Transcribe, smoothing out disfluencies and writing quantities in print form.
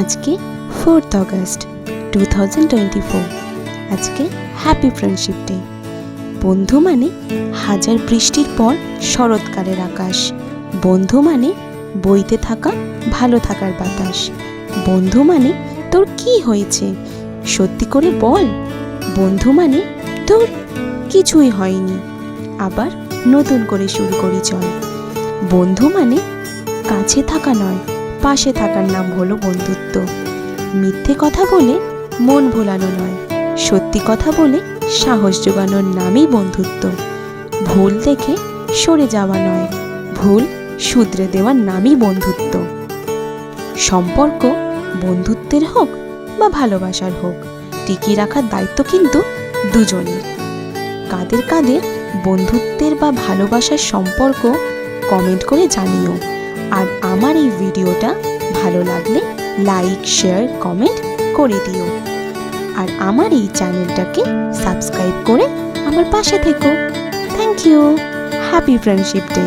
আজকে 4th August 2024। আজকে happy friendship day. বন্ধু মানে হাজার বৃষ্টির পর শরৎকালের আকাশ। বন্ধু মানে বইতে থাকা ভালো থাকার বাতাস। বন্ধু মানে তোর কি হয়েছে সত্যি করে বল। বন্ধু মানে তোর কিছুই হয়নি, আবার নতুন করে শুরু করি চল। বন্ধু মানে কাছে থাকা নয়, পাশে থাকার নাম হলো বন্ধুত্ব। মিথ্যে কথা বলে মন ভোলানো নয়, সত্যি কথা বলে সাহস জোগানোর নামই বন্ধুত্ব। ভুল দেখে সরে যাওয়া নয়, ভুল শুধরে দেওয়ার নামই বন্ধুত্ব। সম্পর্ক বন্ধুত্বের হোক বা ভালোবাসার হোক, টিকিয়ে রাখার দায়িত্ব কিন্তু দুজনের। কাদের কাদের বন্ধুত্বের বা ভালোবাসার সম্পর্ক কমেন্ট করে জানিও। আর আমার এই ভিডিওটা ভালো লাগলে লাইক, শেয়ার, কমেন্ট করে দিও। আর আমার এই চ্যানেলটাকে সাবস্ক্রাইব করে আমার পাশে থেকো। Thank you. Happy friendship day.